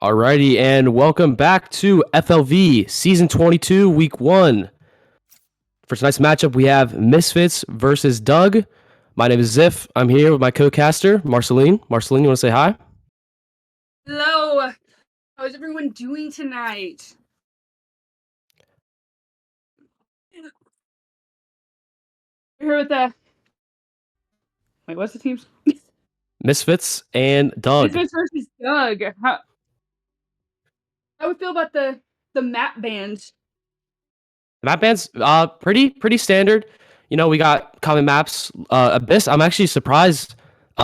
Alrighty, and welcome back to FLV Season 22, Week 1. For tonight's matchup, we have Misfits versus Doug. My name is Ziff. I'm here with my co-caster, Marceline. Marceline, you want to say hi? Hello! How is everyone doing tonight? We're here with the... Wait, what's the teams? Misfits and Doug. Misfits versus Doug. How would feel about the map bands? The map band's pretty standard. You know, we got common maps. Abyss, I'm actually surprised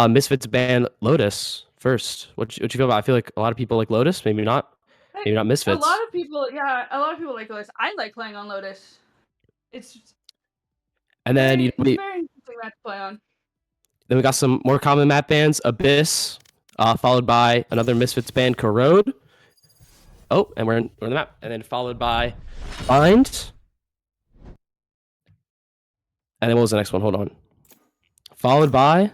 Misfits banned Lotus first. What you feel about? I feel like a lot of people like Lotus, maybe not. Maybe not Misfits. A lot of people like Lotus. I like playing on Lotus. It's And then very interesting map to play on. Then we got some more common map bands, Abyss, followed by another Misfits band, Corrode. Oh, and we're in the map. And then followed by Bind. And then what was the next one? Hold on. Followed by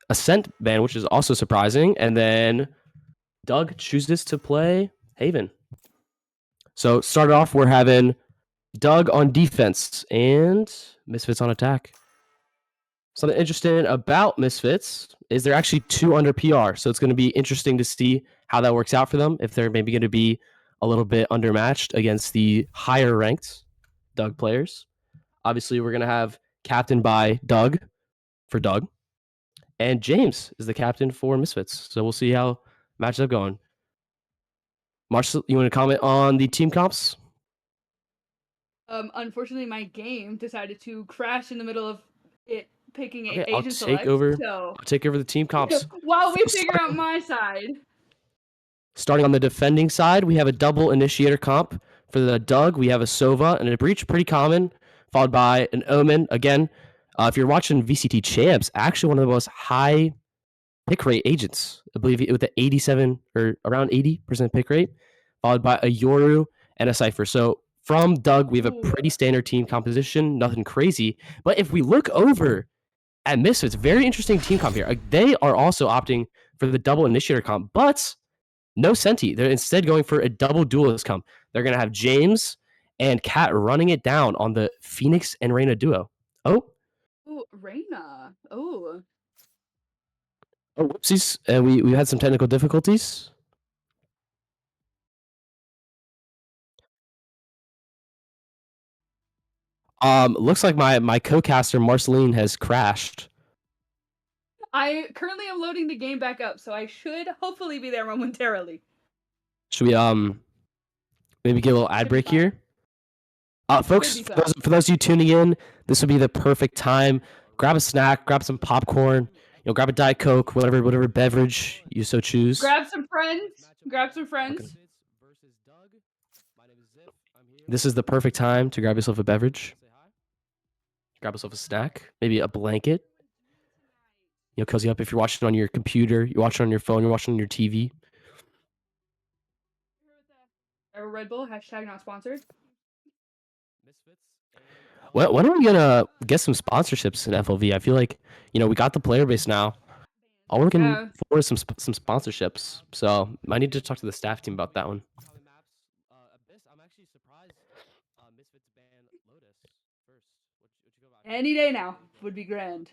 Ascent band, which is also surprising. And then Doug chooses to play Haven. So started off, we're having Doug on defense and Misfits on attack. Something interesting about Misfits is they're actually 2 under PR, so it's going to be interesting to see how that works out for them, if they're maybe going to be a little bit undermatched against the higher ranked Doug players. Obviously, we're going to have captain by Doug for Doug, and James is the captain for Misfits, so we'll see how matches up going. Marshall, you want to comment on the team comps? Unfortunately, my game decided to crash in the middle of it picking Okay, Agent Select. I'll take over the team comps. While we figure out my side. Starting on the defending side, we have a double initiator comp. For the Doug, we have a Sova and a Breach, pretty common, followed by an Omen. Again, if you're watching VCT Champs, actually one of the most high pick rate agents. I believe with the 87 or around 80% pick rate, followed by a Yoru and a Cypher. So from Doug, we have a pretty standard team composition, nothing crazy. But if we look over at Misfits, very interesting team comp here. They are also opting for the double initiator comp, but no Senti. They're instead going for a double duelist comp. They're going to have James and Kat running it down on the Phoenix and Reyna duo. Oh, Reyna. Oh, whoopsies. We had some technical difficulties. Looks like my co-caster Marceline has crashed. I currently am loading the game back up, so I should hopefully be there momentarily. Should we maybe get a little ad break here? Folks, for those of you tuning in, this would be the perfect time. Grab a snack, grab some popcorn, grab a Diet Coke, whatever beverage you so choose. Grab some friends. This is the perfect time to grab yourself a beverage. Grab yourself a snack, maybe a blanket. Cozy up if you're watching on your computer, you're watching on your phone, you're watching on your TV. Red Bull, hashtag not sponsored. When are we gonna get some sponsorships in FLV? I feel like we got the player base now. All we're looking for is some sponsorships. So I need to talk to the staff team about that one. Any day now would be grand.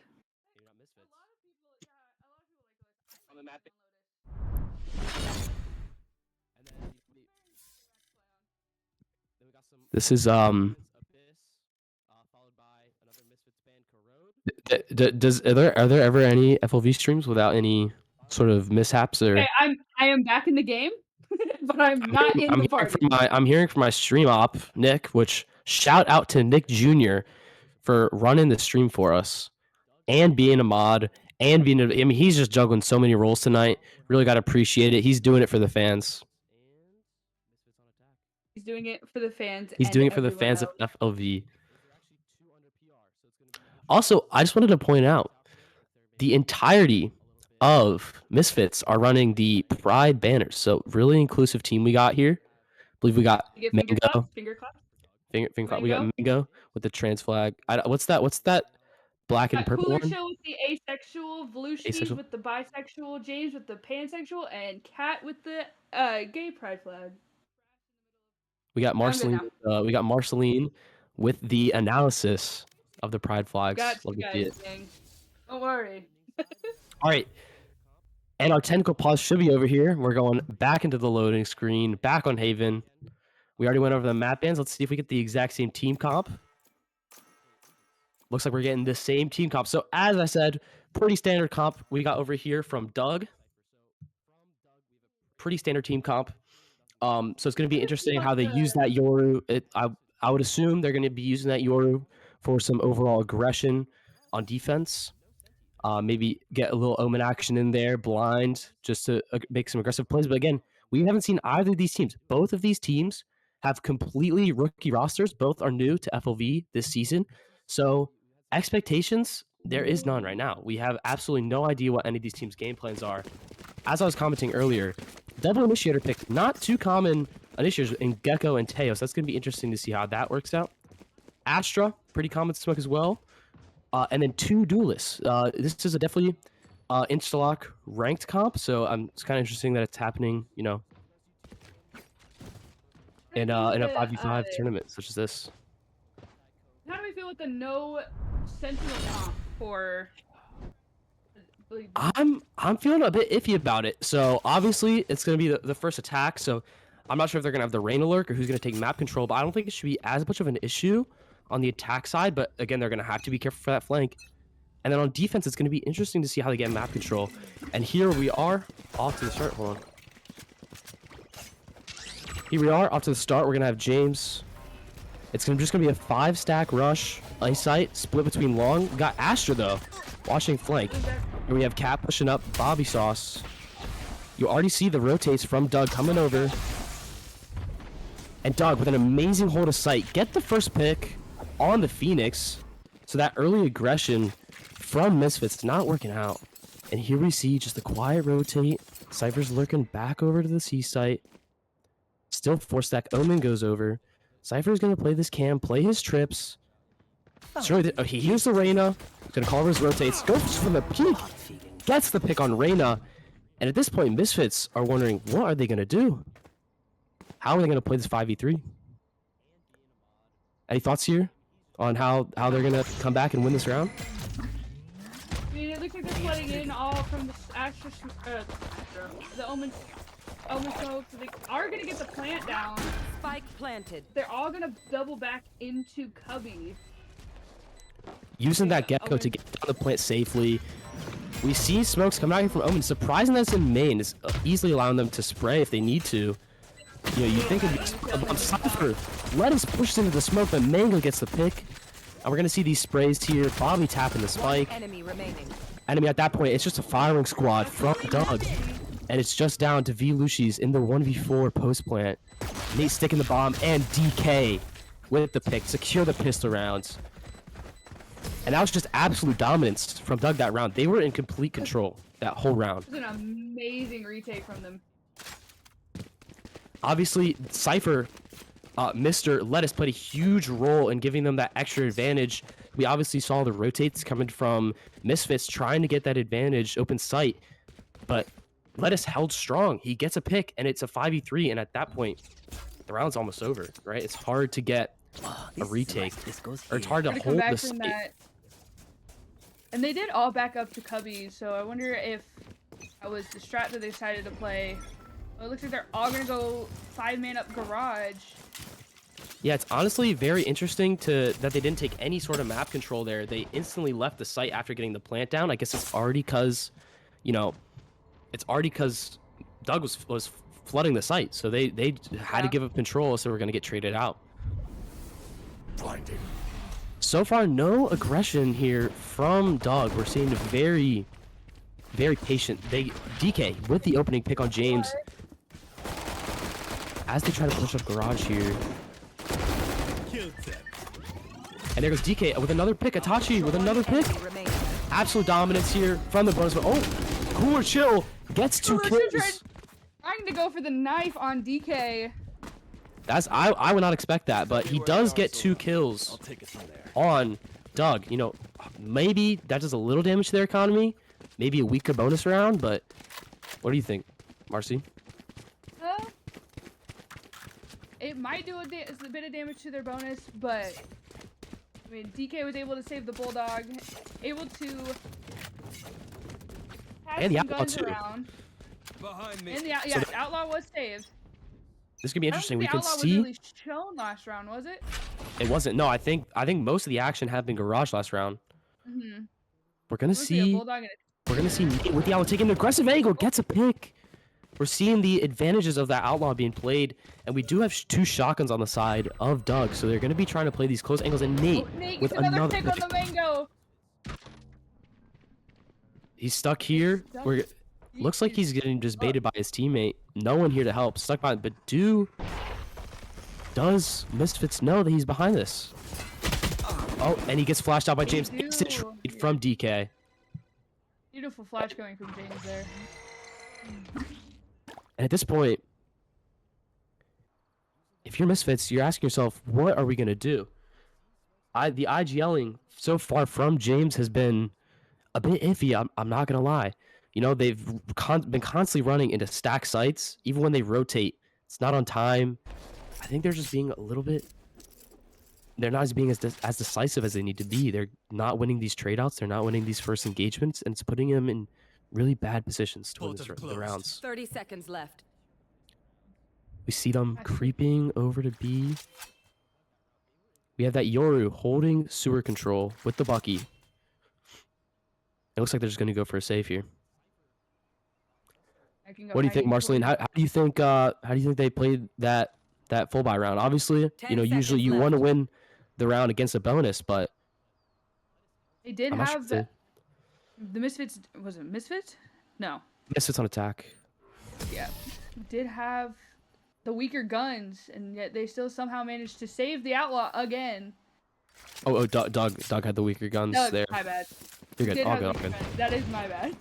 This is are there ever any FLV streams without any sort of mishaps or? Okay, I am back in the game, but I'm not in the party. I'm hearing from my stream op Nick, which shout out to Nick Jr. for running the stream for us and being a mod and he's just juggling so many roles tonight. Really got to appreciate it. He's doing it for the fans. He's doing it for the fans. He's doing it for the fans of FLV. Also, I just wanted to point out the entirety of Misfits are running the Pride banners. So really inclusive team we got here. I believe we got Mango. Finger clap. We got Mango with the trans flag. What's that black and Got purple Cooler one. Chill with the asexual, Volushis Asexual. with the bisexual, James with the pansexual, and Cat with the gay pride flag. We got I'm good Marceline. now. We got Marceline with the analysis of the pride flags. Got Love you to see guys, it. gang. Don't worry. All right. And our technical pause should be over here. We're going back into the loading screen, back on Haven. We already went over the map bands. Let's see if we get the exact same team comp. Looks like we're getting the same team comp. So as I said, pretty standard comp we got over here from Doug. Pretty standard team comp. So it's going to be interesting how they use that Yoru. I would assume they're going to be using that Yoru for some overall aggression on defense. Maybe get a little Omen action in there, blind, just to make some aggressive plays. But again, we haven't seen either of these teams. Both of these teams have completely rookie rosters. Both are new to FLV this season. So expectations, there is none right now. We have absolutely no idea what any of these teams' game plans are. As I was commenting earlier, double initiator pick, not too common initiators in Gecko and Teos. That's going to be interesting to see how that works out. Astra, pretty common smoke as well. And then 2 duelists. This is a definitely Instalock ranked comp, so it's kind of interesting that it's happening, you know, in a 5v5 tournament such as this. How do we feel with the no sentinel comp for? I'm feeling a bit iffy about it. So obviously it's going to be the first attack. So I'm not sure if they're going to have the rain alert or who's going to take map control. But I don't think it should be as much of an issue on the attack side. But again, they're going to have to be careful for that flank. And then on defense, it's going to be interesting to see how they get map control. And here we are off to the start. Hold on. Here we are off to the start. We're going to have James. It's just going to be a 5-stack rush. Eyesight split between long. We got Astra though, watching flank. Here we have Cat pushing up Bobby Sauce. You already see the rotates from Doug coming over. And Doug with an amazing hold of sight. Get the first pick on the Phoenix. So that early aggression from Misfits not working out. And here we see just a quiet rotate. Cypher's lurking back over to the C site. Still 4-stack Omen goes over. Cypher's going to play this cam, play his trips. He hears the Reyna. Gonna call over his rotates. Goes for the peek. Gets the pick on Reyna. And at this point, Misfits are wondering, what are they gonna do? How are they gonna play this 5v3? Any thoughts here on how they're gonna come back and win this round? I mean, it looks like they're flooding in all from the the Omen smoke, so they are gonna get the plant down. Spike planted. They're all gonna double back into Cubby. Using that Gecko to get down the plant safely. We see smokes coming out here from Omen. Surprising that it's in main. It's easily allowing them to spray if they need to. You know, you think of Cypher. Lettuce pushes into the smoke, but Mango gets the pick. And we're going to see these sprays here. Bobby tapping the spike. Enemy remaining. Enemy at that point, it's just a firing squad from Doug. And it's just down to V-Lushis in the 1v4 post plant. Nate sticking the bomb and DK with the pick. Secure the pistol rounds. And that was just absolute dominance from Doug that round. They were in complete control that whole round. It was an amazing retake from them. Obviously, Cypher, Mr. Lettuce played a huge role in giving them that extra advantage. We obviously saw the rotates coming from Misfits trying to get that advantage, open sight. But Lettuce held strong. He gets a pick, and it's a 5v3. And at that point, the round's almost over, right? It's hard to get a retake. Or it's hard to hold the sight. And they did all back up to Cubby, so I wonder if that was the strat that they decided to play. Well, it looks like they're all gonna go 5-man up garage. Yeah, it's honestly very interesting that they didn't take any sort of map control there. They instantly left the site after getting the plant down. I guess it's already because, you know, Doug was flooding the site, so they had to give up control, so we're gonna get traded out. Blinding. So far, no aggression here from Doug. We're seeing a very, very patient. DK with the opening pick on James as they try to push up garage here. And there goes DK with another pick. Itachi with another pick. Absolute dominance here from the bonus. Oh, Cooler Chill gets 2 kills. Trying to go for the knife on DK. I would not expect that, but he does get 2 kills on Doug, you know, maybe that does a little damage to their economy. Maybe a weaker bonus round, but what do you think, Marcy? It might do a bit of damage to their bonus, but I mean, DK was able to save the Bulldog, able to pass And the some Outlaw guns too. around. Behind me. And the Outlaw was saved. This could be interesting. We I can don't think the Outlaw see. was really shown last round, was it? It wasn't. No, I think most of the action had been garage last round. Mm-hmm. We're gonna A see. Bulldog and We're gonna see Nate with the Outlaw taking an aggressive angle, gets a pick. We're seeing the advantages of that Outlaw being played, and we do have two shotguns on the side of Doug, so they're gonna be trying to play these close angles. And Nate, Nate with gets another another pick on the Mango. he's stuck here. Looks like he's getting just baited by his teammate. No one here to help. Stuck by, but does Misfits know that he's behind this? Oh, and he gets flashed out by James. Instant trade from DK. Beautiful flash going from James there. And at this point, if you're Misfits, you're asking yourself, what are we going to do? The IGLing so far from James has been a bit iffy, I'm not going to lie. You know, they've been constantly running into stack sites. Even when they rotate, it's not on time. I think they're just being a little bit... They're not being as decisive as they need to be. They're not winning these trade-outs. They're not winning these first engagements, and it's putting them in really bad positions to win the rounds. 30 seconds left. We see them creeping over to B. We have that Yoru holding sewer control with the Bucky. It looks like they're just going to go for a save here. What do you think, Marceline? How do you think they played that full buy round? Obviously, you know, usually you want to win the round against a bonus, but they did have the Misfits. Was it Misfits? No. Misfits on attack. Yeah, did have the weaker guns, and yet they still somehow managed to save the Outlaw again. Oh, Doug had the weaker guns there. My bad. You're good. All good. That is my bad.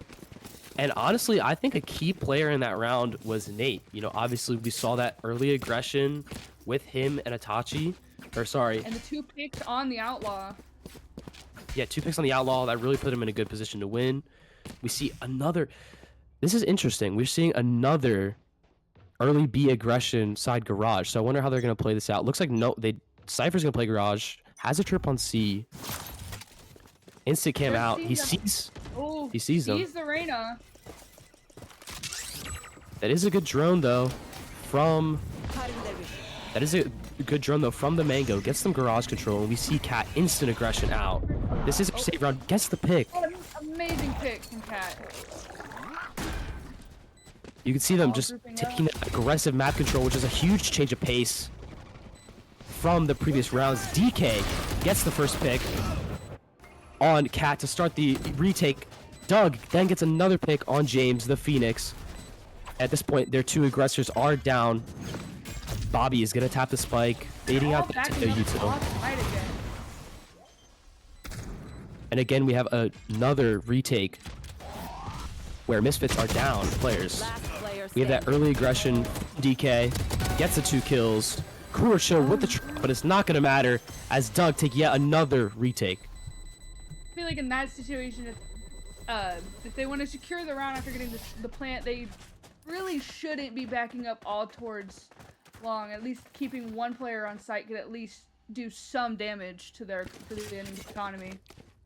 And honestly, I think a key player in that round was Nate. You know, obviously we saw that early aggression with him and Itachi. And the 2 picks on the Outlaw. Yeah, 2 picks on the Outlaw. That really put him in a good position to win. We see another... This is interesting. We're seeing another early B aggression side garage. So I wonder how they're going to play this out. Looks like Cypher's going to play garage. Has a trip on C. Instant cam out. He sees them. Sees the Reyna. That is a good drone, though, from... That is a good drone, though, from the Mango. Gets some garage control, and we see Cat instant aggression out. This is a save round. Gets the pick. What an amazing pick from Cat. You can see them just taking that aggressive map control, which is a huge change of pace from the previous rounds. DK gets the first pick on Cat to start the retake. Doug then gets another pick on James, the Phoenix. At this point, their 2 aggressors are down. Bobby is going to tap the spike, baiting out the util. And again, we have another retake where Misfits are down players. We have that early aggression. DK gets the 2 kills. Cooler show with the trip, but it's not going to matter as Doug take yet another retake. I feel like in that situation, if they want to secure the round after getting the plant, they really shouldn't be backing up all towards long. At least keeping 1 player on site could at least do some damage to the enemy economy.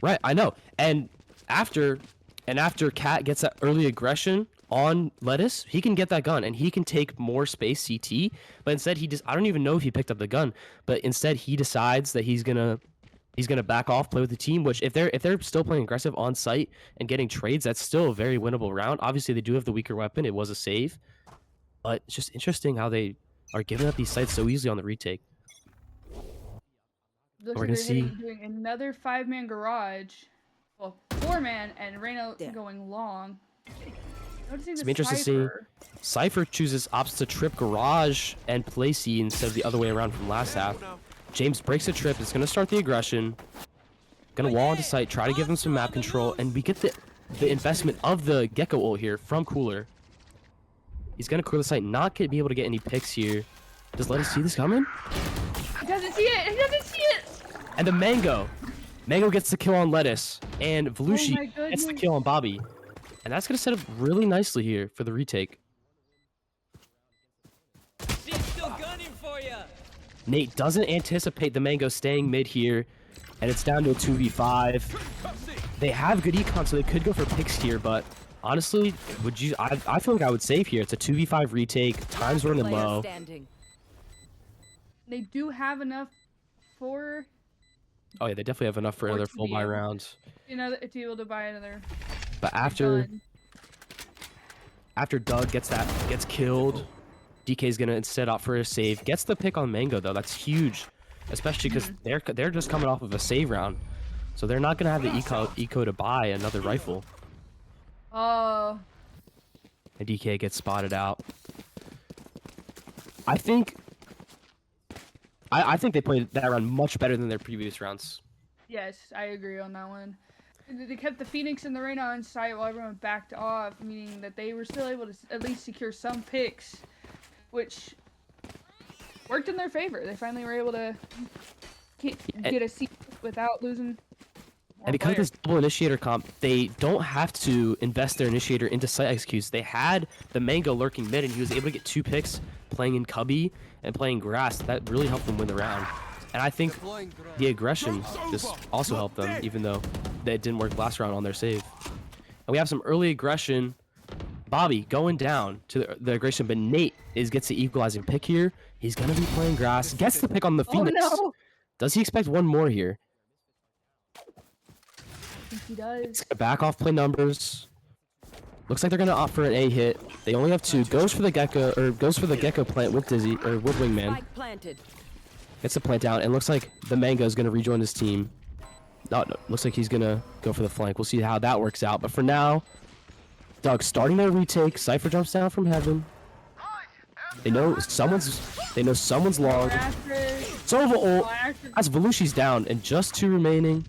Right, I know. And after Cat gets that early aggression on Lettuce, he can get that gun and he can take more space CT. But instead, I don't even know if he picked up the gun. But instead, he decides that he's gonna back off, play with the team. Which if they're still playing aggressive on site and getting trades, that's still a very winnable round. Obviously, they do have the weaker weapon. It was a save, but it's just interesting how they are giving up these sites so easily on the retake. Looks like they're doing another 5-man garage. Well, 4-man, and Reyna going long. It's going to be interesting to see. Cypher chooses opts to trip garage and play C instead of the other way around from last half. James breaks a trip. It's going to start the aggression. Going to wall into sight, try to give him some map control, and we get the investment of the Gecko ult here from Cooler. He's going to clear the site, not be able to get any picks here. Just let us see this coming. He doesn't see it. He doesn't see it. And the Mango Mango gets the kill on Lettuce, and my Volushi gets the goodness. kill on Bobby. And that's going to set up really nicely here for the retake. She's still gunning for you. Nate doesn't anticipate the Mango staying mid here, and it's down to a 2v5. They have good econ, so they could go for picks here, but honestly, I feel like I would save here. It's a 2v5 retake, time's running Player low. standing. They do have enough for, Oh yeah, they definitely have enough for Or another to full be buy able- round. to be able to buy another But after gun. Doug gets killed, DK's gonna instead opt for a save. Gets the pick on Mango though. That's huge, especially because they're just coming off of a save round, so they're not gonna have the eco to buy another rifle. Oh, And DK gets spotted out. I think they played that round much better than their previous rounds. yes, I agree on that one. They kept the Phoenix and the Reyna on site while everyone backed off, meaning that they were still able to at least secure some picks, which worked in their favor. They finally were able to get a seat without losing. And because of this double initiator comp, they don't have to invest their initiator into site executes. They had the Mango lurking mid, and he was able to get 2 picks playing in Cubby and playing Grass. That really helped them win the round. And I think the aggression just also helped them, even though it didn't work last round on their save. And we have some early aggression. Bobby going down to the aggression, but Nate gets the equalizing pick here. He's going to be playing Grass. Gets the pick on the Phoenix. Oh no! Does he expect one more here? I think he does. Back off play numbers. Looks like they're gonna opt for an A hit. They only have 2. Goes for the Gecko plant with Dizzy or with Wingman. Spike planted. Gets the plant down, and looks like the Mango is gonna rejoin his team. No, looks like he's gonna go for the flank. We'll see how that works out. But for now, Doug starting their retake. Cypher jumps down from heaven. They know someone's long. Sova ult. That's Volusi's down, and just 2 remaining.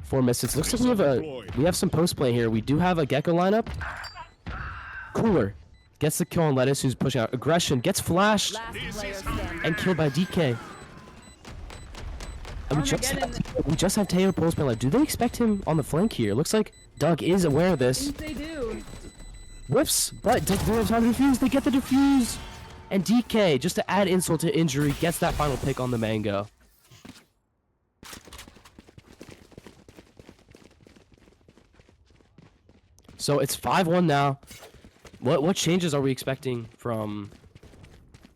4 Misfits. Looks like we have some post play here. We do have a Gecko lineup. Cooler gets the kill on Lettuce, who's pushing out. Aggression gets flashed Last player standing. and killed by DK. And we just have Teo post play live. Do they expect him on the flank here? Looks like Doug is aware of this. Yes, they do. Whiffs, but Doug doesn't have time to defuse. They get the defuse. And DK, just to add insult to injury, gets that final pick on the Mango. So it's 5-1 now. What changes are we expecting from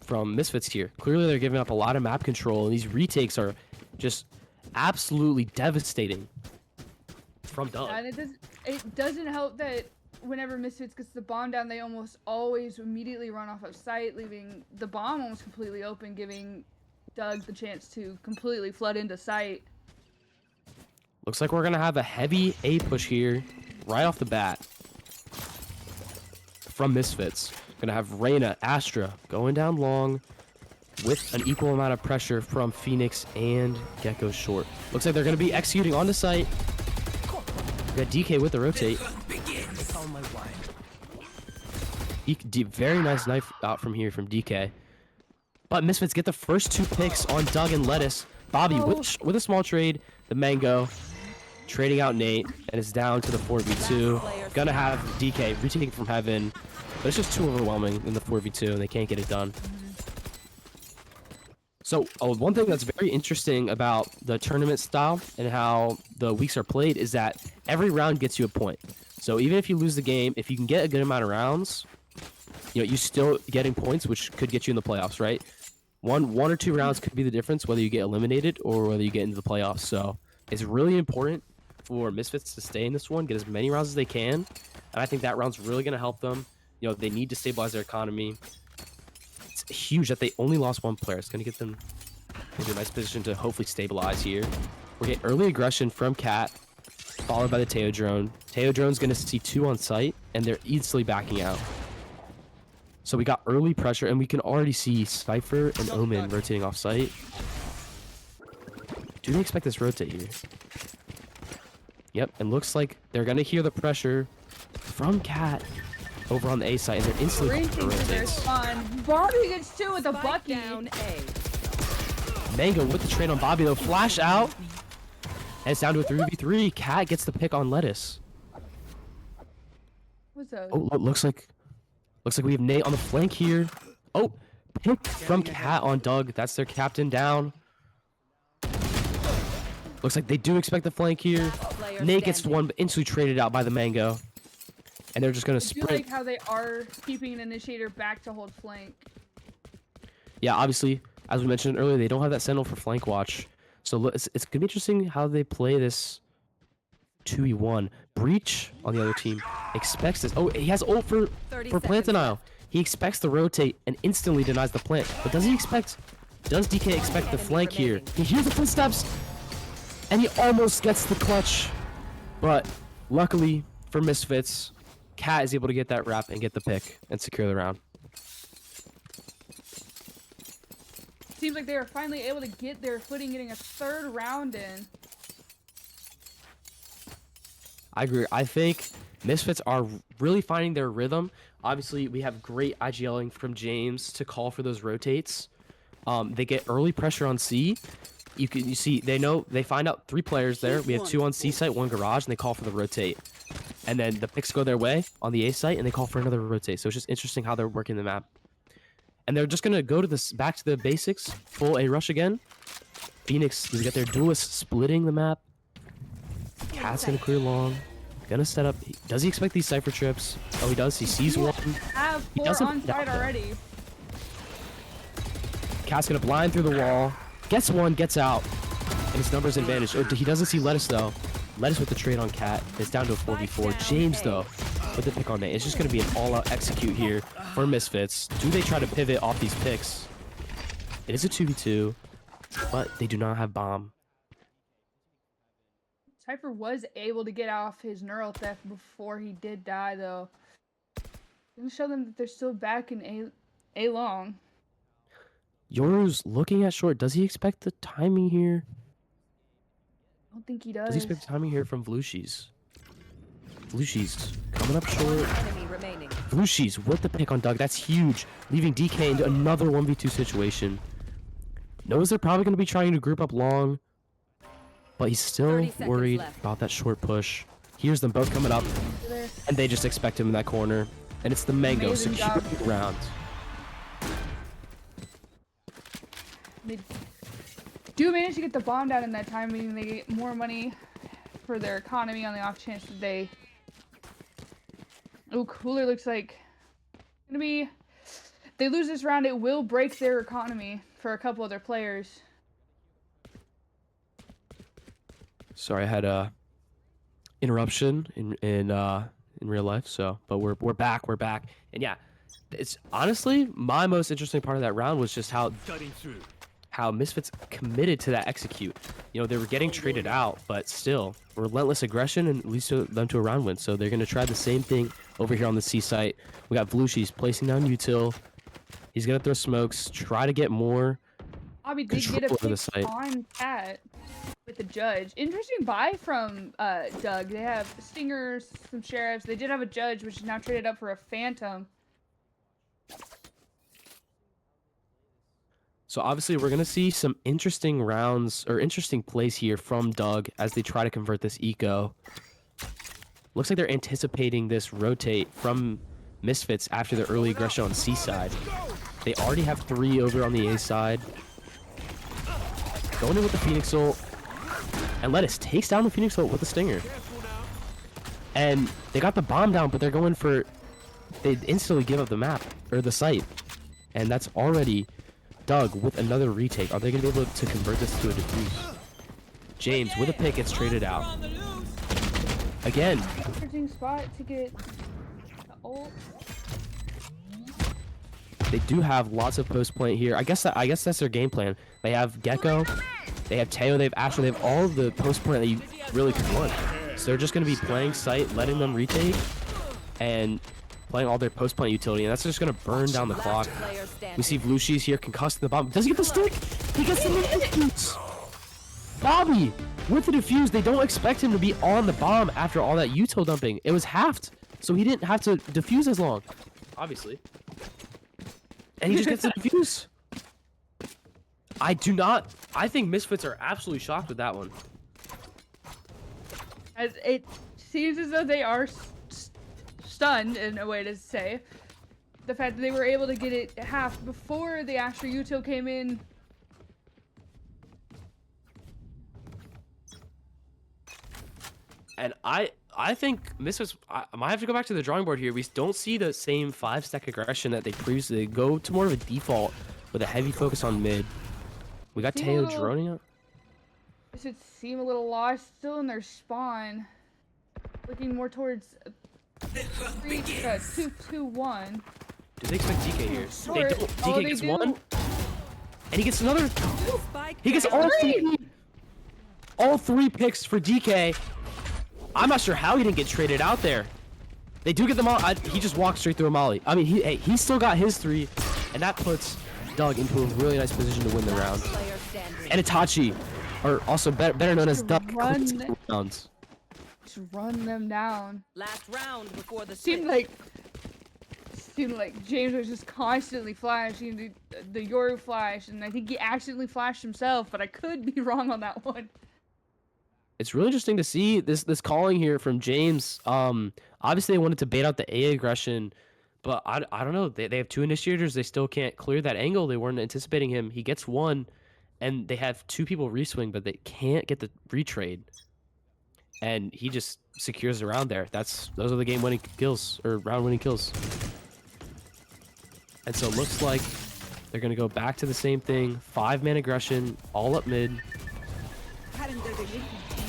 Misfits here? Clearly they're giving up a lot of map control, and these retakes are just absolutely devastating from Doug. And it doesn't help that whenever Misfits gets the bomb down, they almost always immediately run off of site, leaving the bomb almost completely open, giving Doug the chance to completely flood into site. Looks like we're gonna have a heavy A push here right off the bat from Misfits. Gonna have Reyna, Astra going down long with an equal amount of pressure from Phoenix and Gecko short. Looks like they're gonna be executing on the site. We got DK with the rotate. Very nice knife out from here from DK. But Misfits get the first 2 picks on Doug and Lettuce. Bobby with a small trade. The Mango trading out Nate, and it's down to the 4v2. Gonna have DK retaking from heaven, but it's just too overwhelming in the 4v2, and they can't get it done. So one thing that's very interesting about the tournament style and how the weeks are played is that every round gets you a point. So even if you lose the game, if you can get a good amount of rounds, you know, you're still getting points, which could get you in the playoffs, right? One or 2 rounds could be the difference, whether you get eliminated or whether you get into the playoffs. So it's really important for Misfits to stay in this one, get as many rounds as they can, and I think that round's really going to help them. You know, they need to stabilize their economy. It's huge that they only lost 1 player. It's going to get them into a nice position to hopefully stabilize here. We're getting early aggression from Cat, followed by the Teo drone. Teo drone's going to see 2 on site, and they're easily backing out. So we got early pressure, and we can already see Cypher and Omen rotating off site. Do they expect this rotate here? Yep, and looks like they're going to hear the pressure from Cat over on the A site, and they're instantly going to rotate. Bobby gets 2 with a Spike Bucky. down A. Mango with the trade on Bobby, though. Flash out. And it's down to a 3v3. Cat gets the pick on Lettuce. What's up? Oh, looks like we have Nate on the flank here. Oh, pick from Cat on Doug. That's their captain down. Looks like they do expect the flank here. Player Nate gets standing. one, but instantly traded out by the Mango. And they're just going to I feel sprint. like how they are keeping an initiator back to hold flank. Yeah, obviously, as we mentioned earlier, they don't have that Sentinel for flank watch. So it's going to be interesting how they play this 2v1. Breach on the other team expects this. Oh, he has ult for 30 plant seconds denial. He expects to rotate and instantly denies the plant. But does DK expect the flank here? remaining. He hears the footsteps and he almost gets the clutch. But luckily for Misfits, Cat is able to get that wrap and get the pick and secure the round. Seems like they are finally able to get their footing, getting a third round in. I agree. I think Misfits are really finding their rhythm. Obviously, we have great IGLing from James to call for those rotates. They get early pressure on C. You see they find out 3 players there. We have 2 on C site, 1 garage, and they call for the rotate. And then the picks go their way on the A site, and they call for another rotate. So it's just interesting how they're working the map. And they're just gonna go to this back to the basics, full A rush again. Phoenix, you got their duelists splitting the map. Cat's gonna clear long. Gonna set up. Does he expect these cipher trips? Oh, he does. He sees one. Have He 4 doesn't on site doubt it. already. Cat's gonna blind through the wall. Gets one, gets out. And his number's advantage. Oh, he doesn't see Lettuce though. Lettuce with the trade on Cat. It's down to a 4v4. James though, with the pick on Nate. It's just gonna be an all-out execute here for Misfits. Do they try to pivot off these picks? It is a 2v2, but they do not have bomb. Cypher was able to get off his neural theft before he did die, though. Gonna show them that they're still back in A long. Yoru's looking at short. Does he expect the timing here? I don't think he Does does. he expect timing here from Vlushis? Vlushis coming up short. Enemy remaining. Vlushis with the pick on Doug. That's huge. Leaving DK into another 1v2 situation. Knows they're probably going to be trying to group up long. But he's still 30 seconds worried left. about that short push. Hears them both coming up. There. And they just expect him in that corner. And it's the Mango Amazing securing job. the round. They do manage to get the bomb down in that time, meaning they get more money for their economy on the off chance that they... Oh, Cooler looks like... Gonna be... If they lose this round, it will break their economy for a couple of their players. Sorry, I had a interruption in real life. So, but we're back. We're back. And yeah, it's honestly my most interesting part of that round was just how Misfits committed to that execute. You know, they were getting traded out, but still relentless aggression and leads to them to a round win. So they're gonna try the same thing over here on the C site. We got Vlushis placing down util. He's gonna throw smokes, try to get more Bobby did control get a over the pick site. on Cat with the judge. Interesting buy from Doug. They have stingers, some sheriffs. They did have a judge, which is now traded up for a phantom. So obviously we're gonna see some interesting rounds or interesting plays here from Doug as they try to convert this eco. Looks like they're anticipating this rotate from Misfits after the early aggression on C side. They already have 3 over on the A side. Going in with the Phoenix ult. And Lettuce takes down the Phoenix ult with the Stinger. And they got the bomb down, but they're going for... They instantly give up the map, or the site. And that's already Doug with another retake. Are they going to be able to convert this to a defuse? James with a pick gets traded out. On the loose. Again, Interesting spot to get the ult. they do have lots of post plant here. I guess that's their game plan. They have Gecko, they have Teo, they have Asher, they have all of the post plant that you really could want. So they're just going to be playing site, letting them retake, and playing all their post plant utility, and that's just going to burn down the clock. Player standing. We see Vlushis here concussing the bomb. Does he get the stick? He gets the defuse. Bobby with the defuse. They don't expect him to be on the bomb after all that util dumping. It was halved, so he didn't have to defuse as long, obviously. And he just gets the defuse. I think Misfits are absolutely shocked with that one. As it seems as though they are stunned, in a way to say. The fact that they were able to get it half before the Astra Util came in. And I think Misfits, I might have to go back to the drawing board here. We don't see the same 5-stack aggression that they previously. They go to more of a default with a heavy focus on mid. We got Teo droning up. This would seem a little lost, still in their spawn. Looking more towards 2-2-1. Do they expect DK here? They don't. DK they gets do. one, and he gets another. Spike He gets down. all three picks for DK. I'm not sure how he didn't get traded out there. They do get the molly. He just walked straight through a molly. I mean, he still got his 3, and that puts Doug into a really nice position to win the round. Player standing. And Itachi, or also better known as Duck, Run. rounds. Just run them down. Last round before the switch. Seemed like James was just constantly flashing the Yoru flash, and I think he accidentally flashed himself, but I could be wrong on that one. It's really interesting to see this calling here from James. Obviously they wanted to bait out the A aggression, but I don't know. They have 2 initiators. They still can't clear that angle. They weren't anticipating him. He gets 1, and they have 2 people reswing, but they can't get the retrade. And he just secures the round there. Those are the game-winning kills, or round-winning kills. And so it looks like they're gonna go back to the same thing. 5-man aggression, all up mid.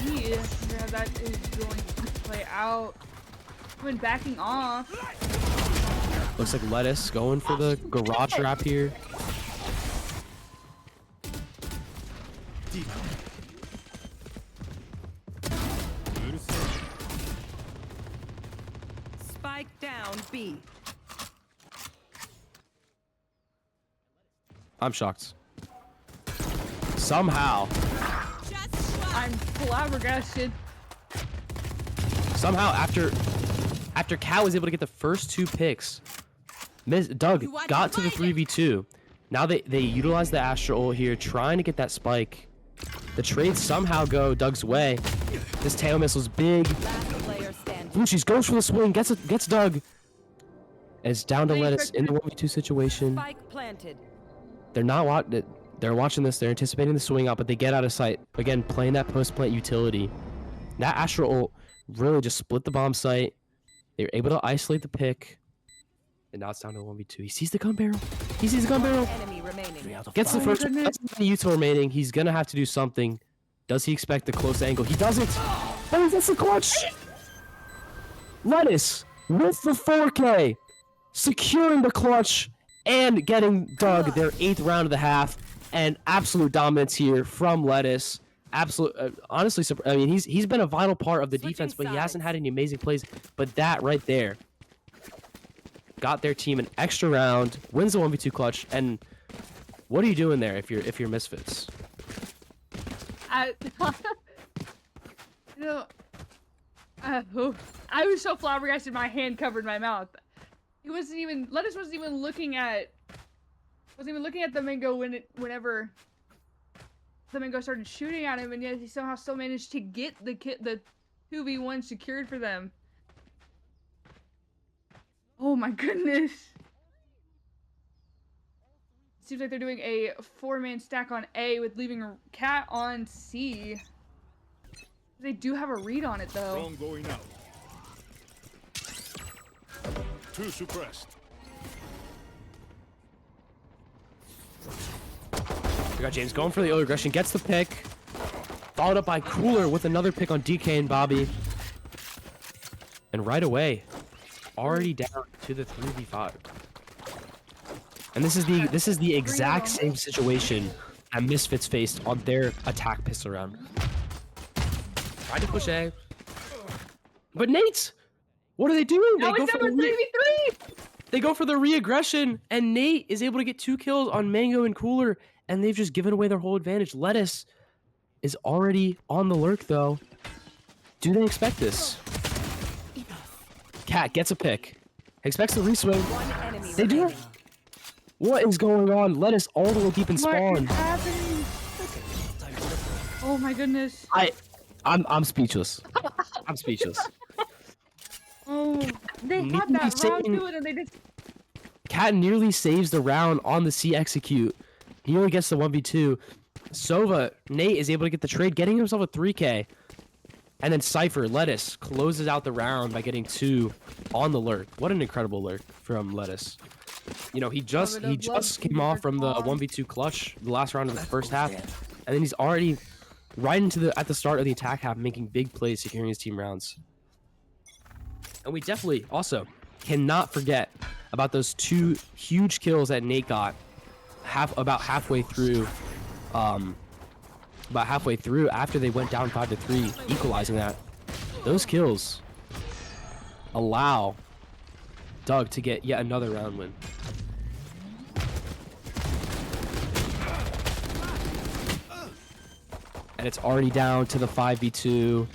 Yeah, that is going to play out. When backing off. Looks like Lettuce going for the garage wrap here. Spike down B. I'm shocked. Somehow I'm flabbergasted. Somehow, after Cat was able to get the first 2 picks, Doug got to the 3v2. Now they utilize the Astra ult here, trying to get that spike. The trades somehow go Doug's way. This tail missile's big. Last player standing. Lucius goes for the swing, gets Doug. And it's down to They Lettuce in the 1v2 situation. Spike planted. They're not they're watching this. They're anticipating the swing out, but they get out of sight. Again, playing that post-plant utility. That Astra ult really just split the bomb site. They were able to isolate the pick. And now it's down to 1v2. He sees the gun barrel. He sees the gun barrel. Enemy remaining. Gets the my first goodness. gets the util remaining. He's going to have to do something. Does he expect the close angle? He doesn't. Oh, that's the clutch. Lettuce with the 4K. Securing the clutch and getting Doug their 8th round of the half. And absolute dominance here from Lettuce. Absolute, honestly, I mean, he's been a vital part of the Switching defense, but he sides. hasn't had any amazing plays. But that right there got their team an extra round, wins the 1v2 clutch. And what are you doing there if you're Misfits? I was so flabbergasted. My hand covered my mouth. Lettuce wasn't even looking at the Mingo whenever the Mingo started shooting at him, and yet he somehow still managed to get the 2v1 secured for them. Oh my goodness. Seems like they're doing a 4-man stack on A with leaving a Cat on C. They do have a read on it though. Drone going out. 2 suppressed. We got James going for the aggression, gets the pick. Followed up by Cooler with another pick on DK and Bobby. And right away, already down to the 3v5. And this is the exact same situation that Misfits faced on their attack pistol round. Tried to push A. But Nate! What are they doing? Now it's number 3v3! They go for the re-aggression, and Nate is able to get 2 kills on Mango and Cooler, and they've just given away their whole advantage. Lettuce is already on the lurk, though. Do they expect this? Cat gets a pick. Expects the reswing. One enemy They do. remaining. What is going on? Lettuce all the way deep in What spawn. is happening? Oh my goodness. I'm speechless. I'm speechless. Oh, they had Nearly that round saying- to it, and they just. Cat nearly saves the round on the C execute. He only gets the 1v2. Sova, Nate is able to get the trade, getting himself a 3K. And then Cypher, Lettuce, closes out the round by getting 2 on the lurk. What an incredible lurk from Lettuce. You know, he just came off from the 1v2 clutch, the last round of the first half. And then he's already right at the start of the attack half, making big plays, securing his team rounds. And we definitely also cannot forget about those 2 huge kills that Nate got about halfway through after they went down 5-3, equalizing that. Those kills allow Doug to get yet another round win. And it's already down to the 5v2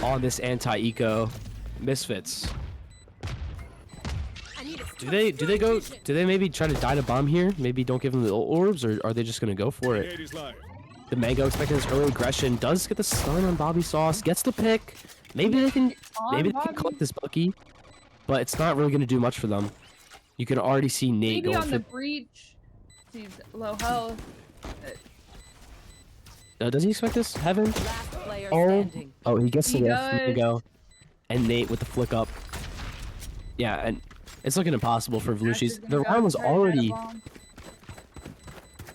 on this anti-eco. Misfits. Do they maybe try to die to bomb here? Maybe don't give them the orbs, or are they just gonna go for it? Grenade is live. The Mango expecting this early aggression, does get the stun on Bobby Sauce, gets the pick. Maybe they can collect this Bucky, but it's not really gonna do much for them. You can already see Nate Maybe going on for the breach. He's low health. does he expect this? Heaven? Last player standing. Oh, he gets the He whiff. does. Mango. And Nate with the flick up. Yeah, and it's looking impossible for Volusi's. The round was already...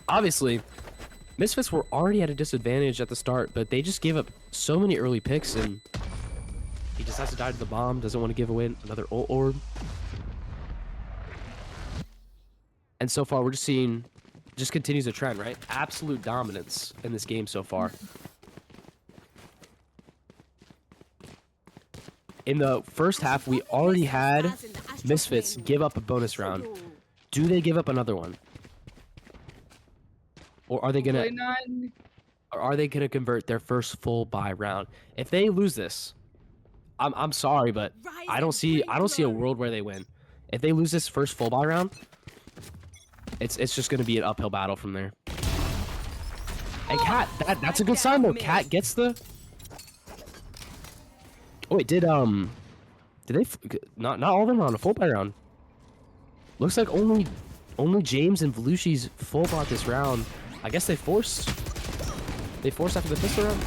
Obviously, Misfits were already at a disadvantage at the start, but they just gave up so many early picks, and he decides to die to the bomb, doesn't want to give away another ult orb. And so far, we're just seeing... Just continues the trend, right? Absolute dominance in this game so far. In the first half, we already had Misfits give up a bonus round. Do they give up another one? Or are they gonna convert their first full buy round? If they lose this, I'm sorry, but I don't see a world where they win. If they lose this first full buy round, it's just gonna be an uphill battle from there. And Cat, that's a good sign though. Cat gets the... Oh wait, did they not all of them are on a full buy round? Looks like only James and Volusi's full bought this round. I guess they forced after the pistol round.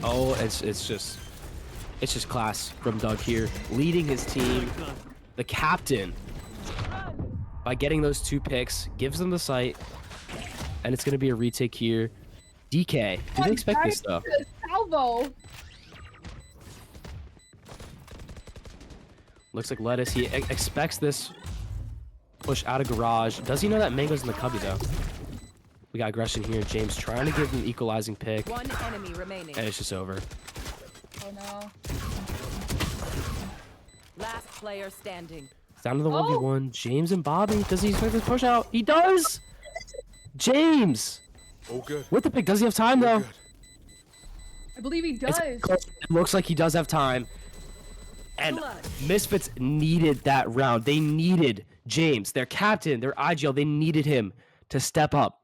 Oh, it's just class from Doug here, leading his team, the captain, by getting those 2 picks, gives them the sight, and it's gonna be a retake here. DK, do they expect this though? Salvo. Looks like Lettuce, he expects this push out of garage. Does he know that Mango's in the cubby though? We got aggression here. James trying to give him an equalizing pick. One enemy remaining. And it's just over. Oh no. Last player standing. It's down to the 1v1. James and Bobby. Does he expect this push out? He does! James! Oh, good. With the pick. Does he have time though? Good. I believe he does. It looks like he does have time. And Misfits needed that round. They needed James, their captain, their IGL. They needed him to step up.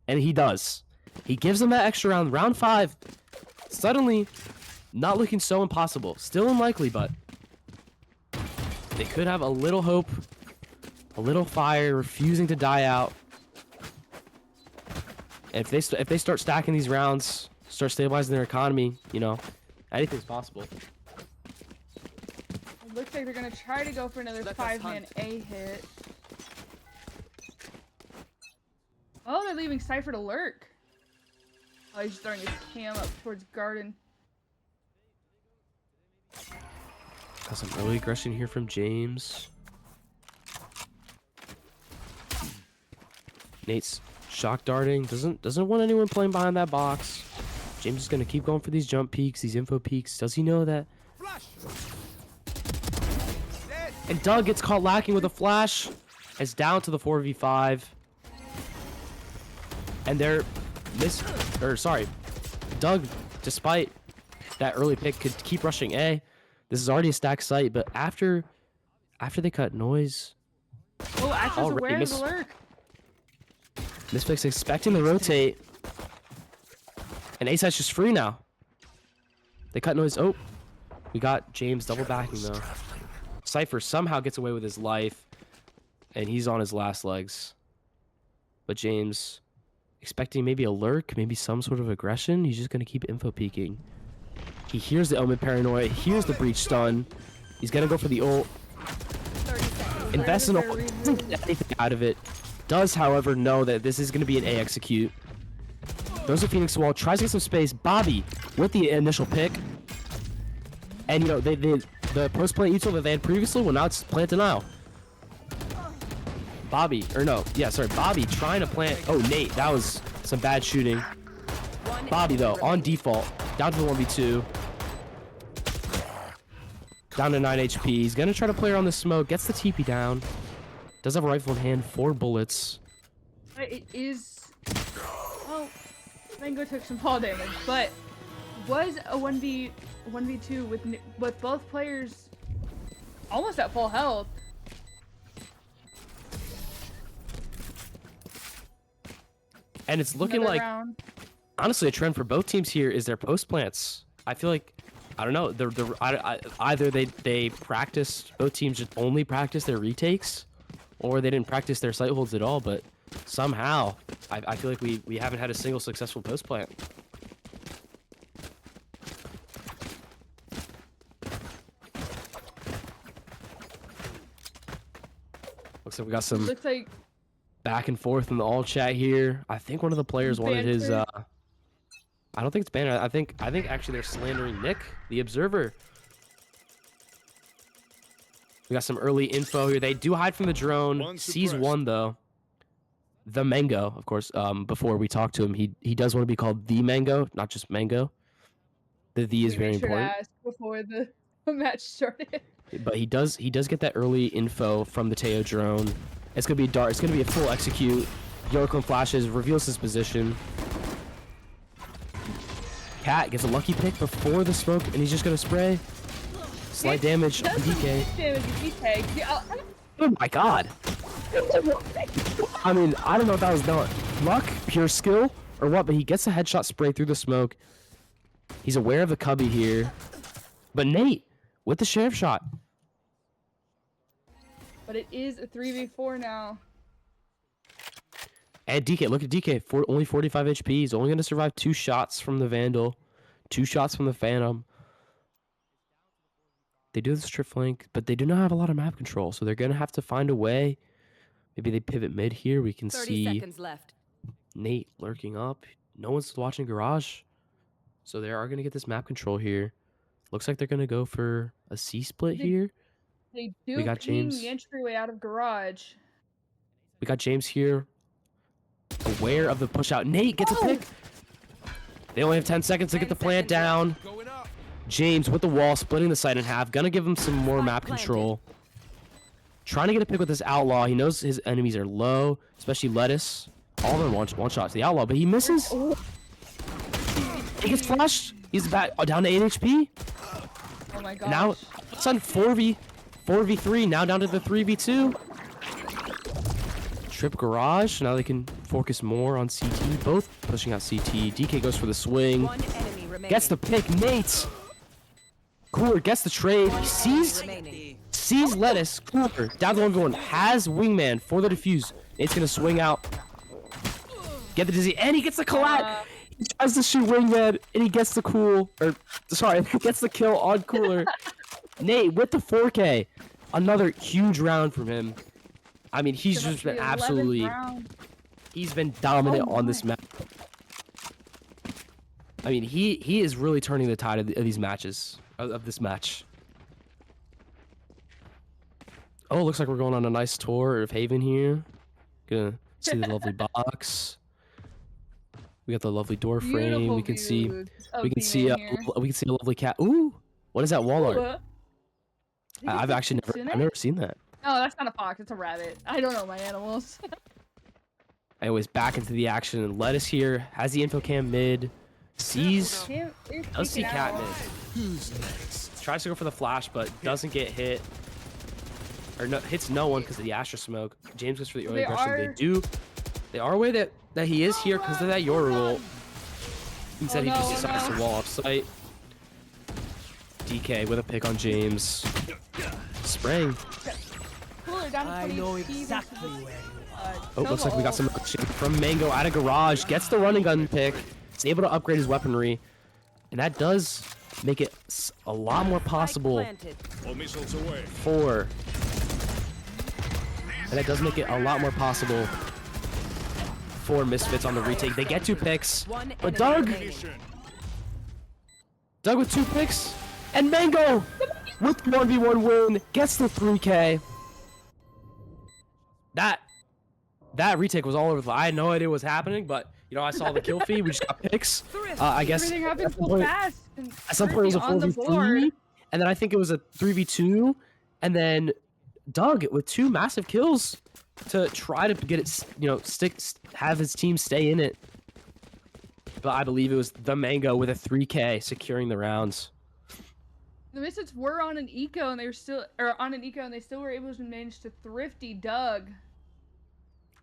And he does. He gives them that extra round. Round 5. Suddenly, not looking so impossible. Still unlikely, but they could have a little hope. A little fire, refusing to die out. And if they start stacking these rounds, start stabilizing their economy, you know, anything's possible. It looks like they're gonna try to go for another 5-man A hit. Oh, they're leaving Cypher to lurk. Oh, he's just throwing his cam up towards garden. Got some early aggression here from James. Nate's shock darting. Doesn't want anyone playing behind that box. James is gonna keep going for these jump peaks, these info peaks. Does he know that? And Doug gets caught lacking with a flash. It's down to the 4v5. And Doug, despite that early pick, could keep rushing A. This is already a stacked site, but after they cut noise, Oh, Axel's aware of the lurk. Misfits expecting to rotate. And A-Side's just free now. They cut noise. Oh. We got James double backing though. Cypher somehow gets away with his life, and he's on his last legs. But James, expecting maybe a lurk, maybe some sort of aggression, he's just gonna keep info peeking. He hears the Omen paranoia, hears the breach stun. He's gonna go for the ult. 30 seconds. Invest in ult, doesn't get anything out of it. Does, however, know that this is gonna be an A execute. Throws a Phoenix wall, tries to get some space. Bobby with the initial pick. And you know, the post plant util that they had previously, well now it's plant denial. Bobby trying to plant. Oh, Nate, that was some bad shooting. Bobby though, on default, down to the 1v2. Down to 9 HP. He's gonna try to play around the smoke, gets the TP down. Does have a rifle in hand, 4 bullets. It is. Well, Mango took some fall damage, but was a 1v2 with both players almost at full health. And it's looking Another like, round. honestly, a trend for both teams here is their post plants. I feel like, I don't know, either they practiced, both teams just only practiced their retakes, or they didn't practice their sight holds at all, but somehow, I feel like we haven't had a single successful post plant. Looks like we got some Looks like back and forth in the all chat here. I think one of the players wanted his I don't think it's banner. I think actually they're slandering Nick, the observer. We got some early info here. They do hide from the drone. Sees one though. The Mango, of course. Before we talk to him, he does want to be called the Mango, not just Mango. The is very important. ask before the match started. But he does get that early info from the Teo drone. It's gonna be dark. It's gonna be a full execute. Yorklin flashes, reveals his position. Cat gets a lucky pick before the smoke, and he's just gonna spray. Slight damage on DK. Oh my god. I mean, I don't know if that was not luck, pure skill, or what, but he gets a headshot spray through the smoke. He's aware of the cubby here. But Nate, with the sheriff shot. But it is a 3v4 now. And DK, look at DK, only 45 HP. He's only going to survive 2 shots from the Vandal, 2 shots from the Phantom. They do this trip flank, but they do not have a lot of map control, so they're going to have to find a way. Maybe they pivot mid here. We can 30 see seconds left. Nate lurking up. No one's watching Garage, so they are going to get this map control here. Looks like they're going to go for a C split here. They do We got ping James. the entryway out of Garage. We got James here, aware of the push out. Nate gets a pick. They only have 10 seconds to get the plant down. James with the wall, splitting the site in half. Gonna give him some more map control. Trying to get a pick with this Outlaw. He knows his enemies are low, especially Lettuce. All of them one shot to the Outlaw, but he misses. He gets flashed. He's back down to 8 HP. Oh my gosh. Now it's on 4v3. Now down to the 3v2. Trip Garage. Now they can focus more on CT. Both pushing out CT. DK goes for the swing. One enemy remaining. Gets the pick. Nate. Cooler gets the trade. He sees Lettuce. Cooler down to 1v1. Has Wingman for the defuse. Nate's gonna swing out. Get the dizzy. And he gets the collat. He tries to shoot Wingman. And he gets the gets the kill on Cooler. Nate with the 4K. Another huge round from him. I mean, he's just been absolutely... He's been dominant on this map. I mean, he is really turning the tide of these matches. Of this match. Oh, looks like we're going on a nice tour of Haven here. Gonna see the lovely box. We got the lovely door frame. We can see a lovely cat. Ooh, what is that wall art? I've never seen that. Oh, that's not a fox. It's a rabbit. I don't know my animals. Anyways, back into the action. And Lettuce here has the info cam mid. Sees. Does see cat mid. Tries to go for the flash, but doesn't get hit. Or no, hits no one because of the Astra smoke. James goes for the early aggression. They are aware that he is here because of that Yoru ult. Instead, he just decides to wall up sight. DK with a pick on James. Spraying. Cooler down to 20 I know HP exactly versus, where Oh, looks like we got Nova some action from Mango out of garage. Gets the running gun pick. Is able to upgrade his weaponry. And that does make it a lot more possible Planted. All missiles away. for... And that does make it a lot more possible for Misfits on the retake. They get 2 picks. One But enemy Doug... remaining. Mission. Doug with 2 picks. And Mango with 1v1 win. Gets the 3K. That retake was all over the... I had no idea what was happening, but, you know, I saw the kill feed. We just got picks. I guess... Everything happened at some so point- fast. At some point it was a on the 4v3, board. and then I think it was a 3v2, and then Doug with 2 massive kills to try to get it, you know, have his team stay in it. But I believe it was the Mango with a 3K securing the rounds. The Misfits were on an eco and they were still, or on an eco and they still were able to manage to thrifty Doug.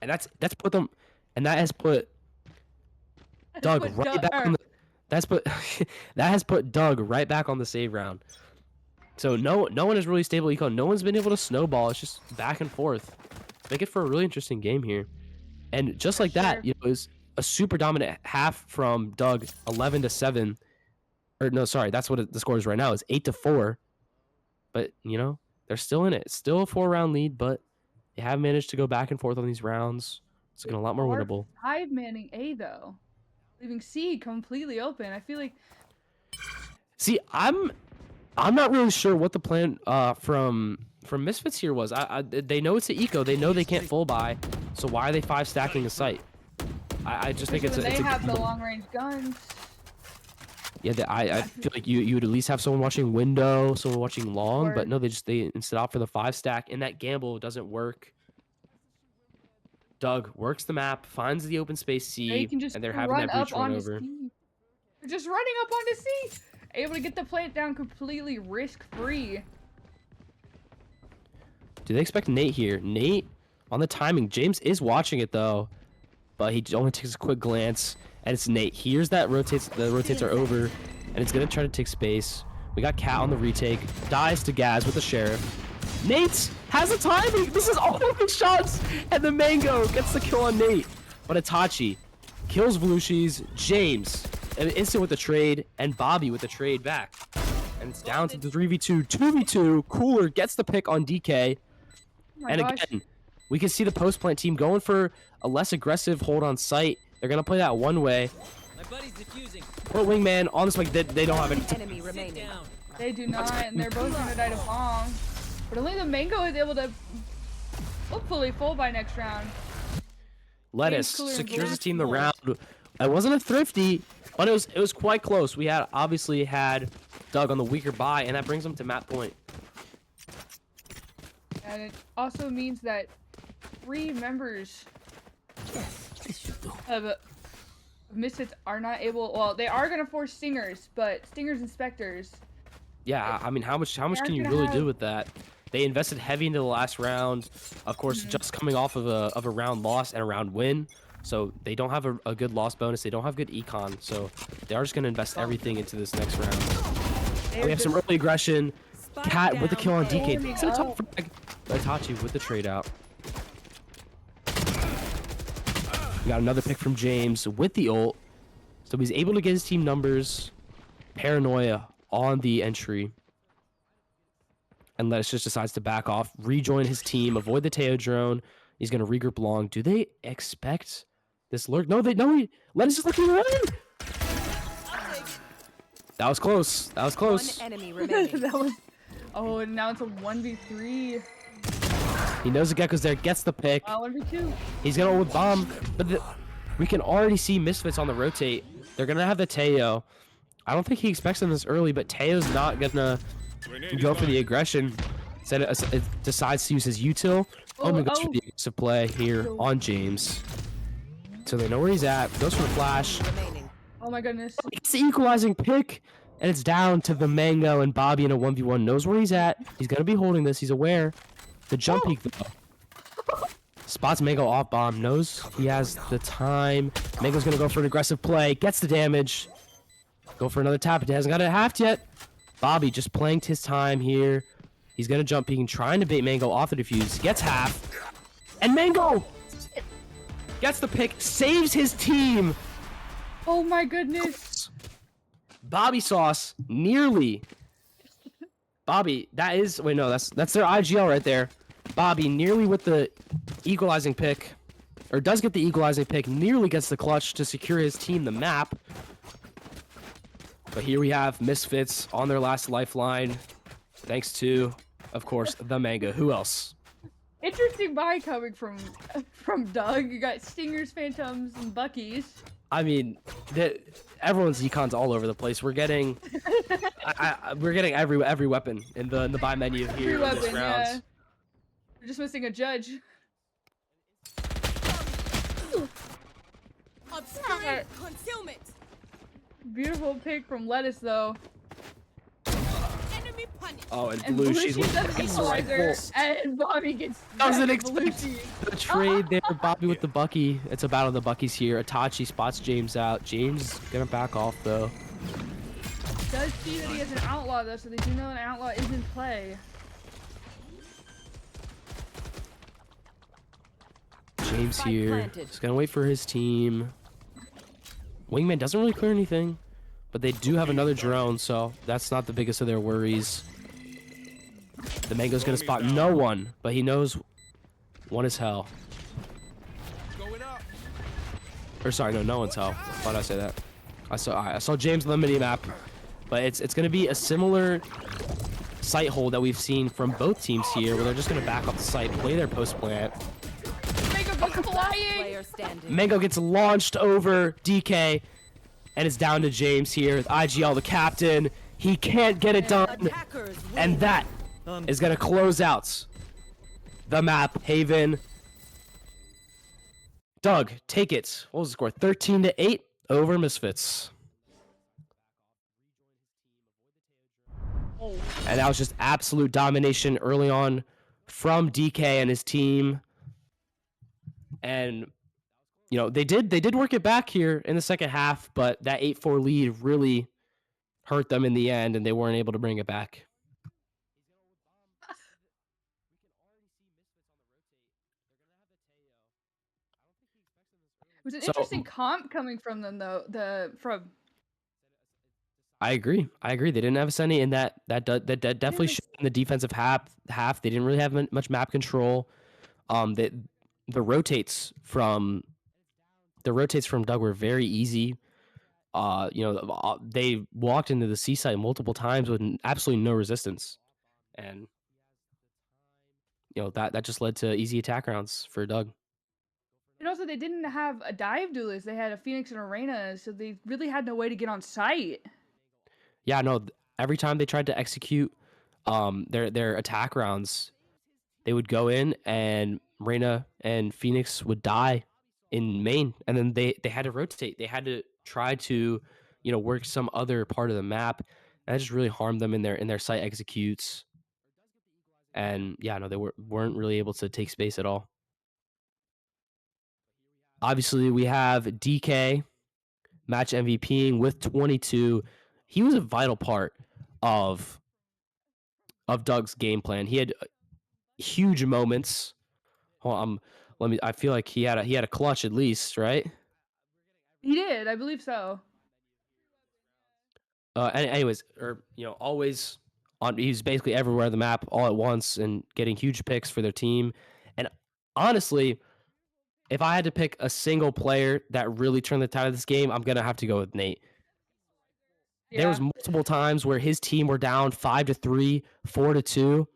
And that's put them, and that has put Doug Put right back on the, that has put Doug right back on the save round. So no one is really stable eco. No one's been able to snowball. It's just back and forth. Make it for a really interesting game here. And just like that, you know, it was a super dominant half from Doug, 11-7. Or no, sorry, that's what the score is right now. It's 8-4. But you know, they're still in it. It's still a 4-round lead, but they have managed to go back and forth on these rounds. It's looking a lot more winnable. 5-manning A though, leaving C completely open. I feel like See, I'm not really sure what the plan from Misfits here was. They know it's an eco. They know they can't full buy. So why are they 5 stacking a site? I just think especially it's when they a have the long range guns. yeah. I feel like you would at least have someone watching window, someone watching long, but no, they instead opt for the 5 stack, and that gamble doesn't work. Doug works the map, finds the open space C, They can just and they're having run that breach up run onto over. C. They're just running up onto C, able to get the plant down completely risk free. Do they expect Nate here? Nate on the timing. James is watching it though, but he only takes a quick glance, and it's Nate. Here's that rotates. The rotates are over, and it's gonna try to take space. We got Cat on the retake. Dies to Gaz with the sheriff. Nate has the timing. This is all open shots, and the Mango gets the kill on Nate. But Itachi kills Volushis. James an instant with the trade, and Bobby with the trade back. And it's down to the 3v2, 2v2. Cooler gets the pick on DK. Oh my And gosh. again, we can see the post plant team going for a less aggressive hold on site. They're gonna play that one way. My buddy's defusing. Put wingman on this like they don't have any. Enemy Sit remaining. down. They do not, and they're both gonna die to bomb. But only the Mango is able to hopefully full by next round. Lettuce Cooler and secures his Black team the Wolf. round. It wasn't a thrifty, but it was quite close. We had obviously had Doug on the weaker buy, and that brings him to map point. And it also means that 3 members of Misfits are not able. Well, they are gonna force Stingers, but Stingers and Spectres. Yeah, I mean, how much aren't can you gonna really have- do with that? They invested heavy into the last round. Of course, just coming off of a round loss and a round win. So they don't have a good loss bonus. They don't have good econ. So they are just going to invest everything into this next round. And we have some early aggression. Cat with the kill on DK. down. It's a top frag. Itachi with the trade out. We got another pick from James with the ult. So he's able to get his team numbers. Paranoia on the entry. And Lettuce just decides to back off, rejoin his team, avoid the Teo drone. He's going to regroup long. Do they expect this lurk? No, Lettuce is looking away. That was close. That was close. One enemy remaining. That was. Oh, and now it's a 1v3. He knows the Gecko's there, gets the pick. 1v2. He's going to ult with bomb. But we can already see Misfits on the rotate. They're going to have the Teo. I don't think he expects them this early, but Teo's not going to go for the aggression. Instead, it decides to use his util. Oh my gosh, for the aggressive play here on James. So they know where he's at. Goes for the flash. Remaining. Oh my goodness. It's the equalizing pick, and it's down to the Mango, and Bobby in a 1v1 knows where he's at. He's going to be holding this. He's aware. The jump peek, though. Spots Mango off bomb. Knows he has the time. Mango's going to go for an aggressive play. Gets the damage. Go for another tap. It hasn't got it halved yet. Bobby just playing his time here. He's gonna jump peeking, trying to bait Mango off the defuse. Gets half. And Mango gets the pick, saves his team. Oh my goodness. Bobby Sauce nearly. Bobby, that is wait no, that's their IGL right there. Bobby nearly with the equalizing pick, or does get the equalizing pick, nearly gets the clutch to secure his team the map. But here we have Misfits on their last lifeline, thanks to, of course, the Mango. Who else? Interesting buy coming from Doug. You got Stingers, Phantoms, and Buckies. I mean, everyone's econs all over the place. We're getting, we're getting every weapon in the buy menu here in this round. Yeah. We're just missing a judge. Obscuring concealment. Beautiful pick from Lettuce though. Enemy punished. Oh, and And Blue, Belushi she's with does the equalizer, and Bobby gets doesn't back expect Belushi. the trade there. Bobby with the Bucky. It's a battle of the Buckies here. Itachi spots James out. James gonna back off though. Does see that he has an outlaw though, so they do know an outlaw is in play. James Spike here. planted. He's gonna wait for his team. Wingman doesn't really clear anything, but they do have another drone, so that's not the biggest of their worries. The Mango's gonna spot no one, but he knows one is hell. Going up. Or sorry, no one's hell. Why did I say that? I saw James on the mini map, but it's gonna be a similar site hold that we've seen from both teams here, where they're just gonna back off the site, play their post plant. Mango goes flying. Player standing. Mango gets launched over DK, and it's down to James here with IGL, the captain. He can't get it done, Attackers win. and that is gonna close out the map. Haven. Doug, take it. What was the score? 13-8 over Misfits. And that was just absolute domination early on from DK and his team. And you know, they did work it back here in the second half, but that 8-4 lead really hurt them in the end, and they weren't able to bring it back. It was an So- interesting comp coming from them though. I agree. They didn't have a Senny, and that definitely Yes. showed in the defensive half. They didn't really have much map control. The rotates from Doug were very easy. They walked into the C site multiple times with absolutely no resistance, and that just led to easy attack rounds for Doug. And also they didn't have a dive duelist. They had a Phoenix and Arena, so they really had no way to get on site. Yeah, no. Every time they tried to execute their attack rounds, they would go in and Reyna and Phoenix would die in main, and then they had to rotate. They had to try to work some other part of the map, and that just really harmed them in their site executes. And yeah, no, they weren't really able to take space at all. Obviously, we have DK match MVPing with 22. He was a vital part of Doug's game plan. He had huge moments. Hold on, I feel like he had a clutch at least, right? He did, I believe so. Anyways, always on. He's basically everywhere on the map all at once and getting huge picks for their team. And honestly, if I had to pick a single player that really turned the tide of this game, I'm gonna have to go with Nate. Yeah. There was multiple times where his team were down 5-3, 4-2,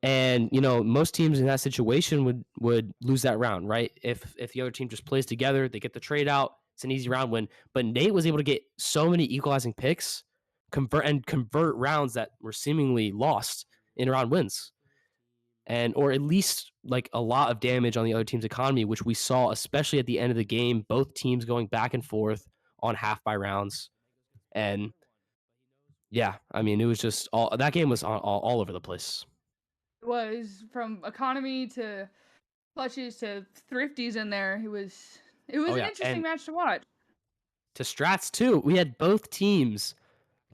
and most teams in that situation would lose that round, right? If the other team just plays together, they get the trade out, it's an easy round win. But Nate was able to get so many equalizing picks, convert rounds that were seemingly lost in round wins, or at least like a lot of damage on the other team's economy, which we saw especially at the end of the game. Both teams going back and forth on half by rounds. And yeah, I mean, it was just that game was all over the place. It was from economy to clutches to thrifties in there. It was Oh, an yeah, interesting and- match to watch. To strats too, we had both teams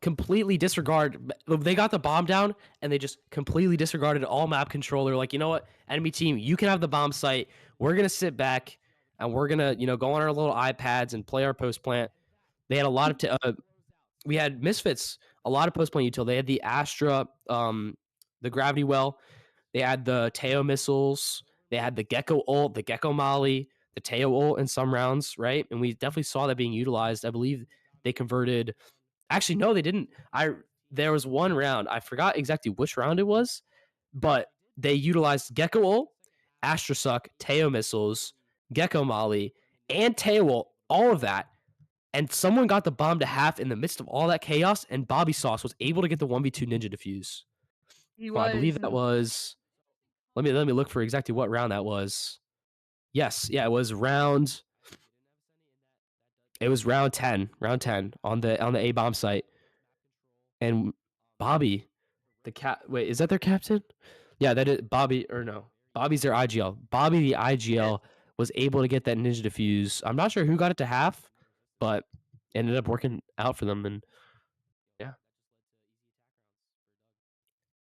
completely disregard. They got the bomb down and they just completely disregarded all map control. They're like, you know what, enemy team, you can have the bomb site. We're gonna sit back and we're gonna, go on our little iPads and play our post plant. They had a lot of we had Misfits, a lot of post plant util. They had the Astra, the gravity well. They had the Teo missiles. They had the Gecko ult, the Gecko Molly, the Teo ult in some rounds, right? And we definitely saw that being utilized. I believe they converted. Actually, no, they didn't. There was one round. I forgot exactly which round it was, but they utilized Gecko ult, Astra Suck, Teo missiles, Gecko Molly, and Teo ult, all of that, and someone got the bomb to half in the midst of all that chaos, and Bobby Sauce was able to get the 1v2 ninja defuse. He So I believe was, that and was, let me look for exactly what round that was. Yes, yeah, it was round 10, round 10 on the A bomb site. And Bobby, wait, is that their captain? Yeah, that is Bobby, or no. Bobby's their IGL. Bobby the yeah. IGL was able to get that ninja defuse. I'm not sure who got it to half, but it ended up working out for them, and yeah.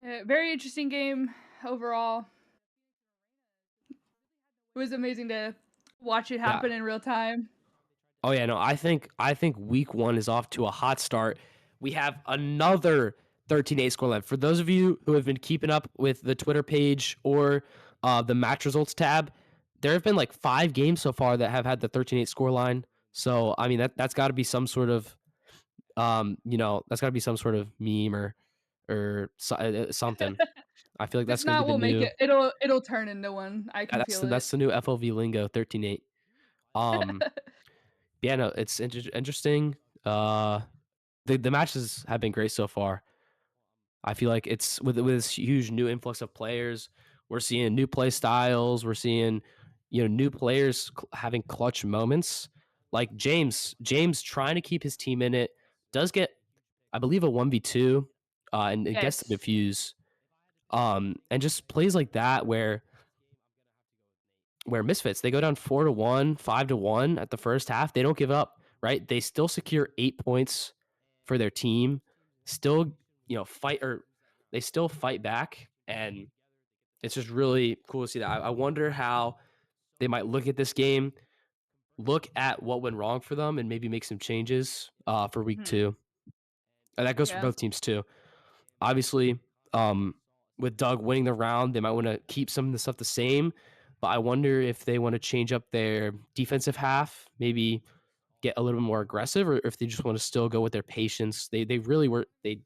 Very interesting game overall. It was amazing to watch it Yeah. happen in real time. Oh yeah, no, I think week 1 is off to a hot start. We have another 13-8 scoreline. For those of you who have been keeping up with the Twitter page or the match results tab, there have been like 5 games so far that have had the 13-8 scoreline. So I mean that's got to be some sort of that's got to be some sort of meme or something. I feel like If that's going to not, be the we'll make new. it. It'll turn into one. I can That's feel the, it. that's the new FLV lingo, 13-8. Um yeah, no, it's interesting. The matches have been great so far. I feel like it's with this huge new influx of players. We're seeing new play styles. We're seeing new players having clutch moments. Like James trying to keep his team in it does get, I believe, a 1v2, and it gets the Yes. defuse. And just plays like that where Misfits, they go down 4-1, 5-1 at the first half. They don't give up, right? They still secure 8 points for their team. Still, fight, or they still fight back, and it's just really cool to see that. I wonder how they might look at this game, look at what went wrong for them, and maybe make some changes for week Mhm. 2. And that goes for Yeah. both teams too. Obviously, um, with Doug winning the round, they might want to keep some of the stuff the same. But I wonder if they want to change up their defensive half, maybe get a little bit more aggressive, or if they just want to still go with their patience. They really were they.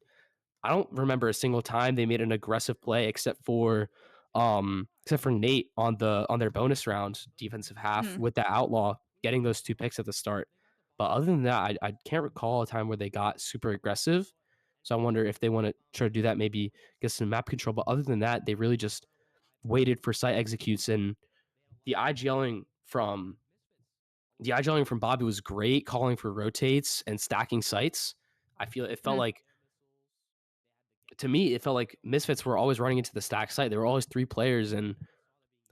I don't remember a single time they made an aggressive play except for Nate on their bonus round defensive half Mhm. with that outlaw getting those 2 picks at the start. But other than that, I can't recall a time where they got super aggressive. So I wonder if they want to try to do that, maybe get some map control. But other than that, they really just waited for site executes, and the IGLing from Bobby was great, calling for rotates and stacking sites. I feel it felt Mhm. like to me, it felt like Misfits were always running into the stack site. There were always 3 players, and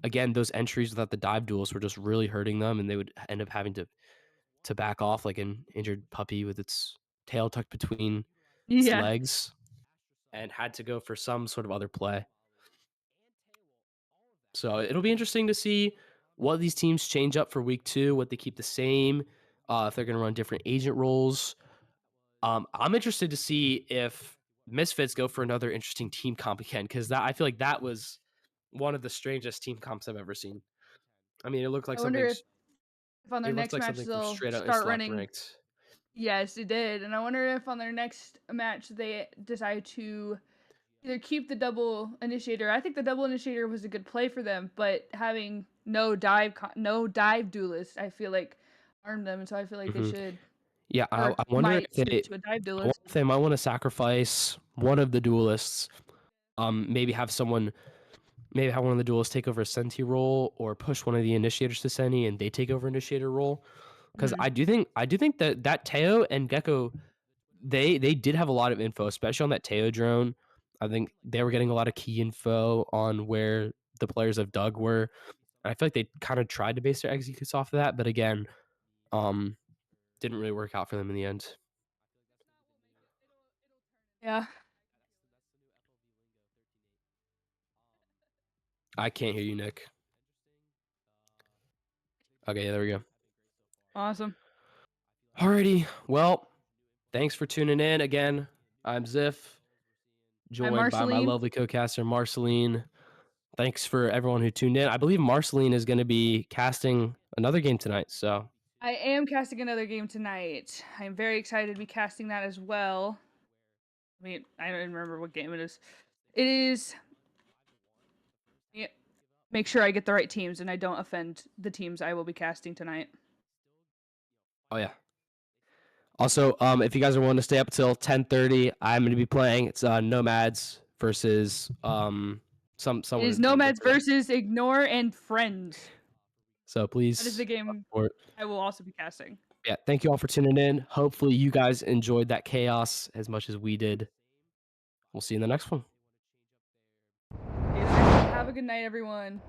again, those entries without the dive duels were just really hurting them, and they would end up having to back off like an injured puppy with its tail tucked between its Yeah. legs, and had to go for some sort of other play. So it'll be interesting to see what these teams change up for week 2, what they keep the same, if they're going to run different agent roles. I'm interested to see if Misfits go for another interesting team comp again, because that I feel like that was one of the strangest team comps I've ever seen. I mean, I wonder if on their it looked next like match something from they'll straight out and start select running. ranked. Yes, it did. And I wonder if on their next match they decide to either keep the double initiator. I think the double initiator was a good play for them, but having no dive duelist, I feel like harmed them. And so I feel like they Hmm. should Yeah, or I wonder might if they, switch to a dive I wonder duelist. if they might want to sacrifice one of the duelists. Maybe have one of the duelists take over a Senti role, or push one of the initiators to Senti and they take over initiator role. Because Mhm. I do think that Teo and Gecko, they did have a lot of info, especially on that Teo drone. I think they were getting a lot of key info on where the players of Doug were. I feel like they kind of tried to base their executes off of that, but again, um, didn't really work out for them in the end. Yeah. I can't hear you, Nick. Okay, there we go. Awesome. Alrighty. Well, thanks for tuning in again. I'm Ziff, joined by my Marceline. lovely co-caster Marceline. Thanks for everyone who tuned in. I believe Marceline is going to be casting another game tonight. So I am casting another game tonight. I'm very excited to be casting that as well. I mean, I don't even remember what game it is. It is. Yeah, make sure I get the right teams and I don't offend the teams I will be casting tonight. oh yeah. Also, if you guys are willing to stay up till 10:30, I'm going to be playing. It's Nomads versus It someone. is Nomads versus Ignore and Friends. So please. That is the game I will also be casting. Yeah, thank you all for tuning in. Hopefully, you guys enjoyed that chaos as much as we did. We'll see you in the next one. Have a good night, everyone.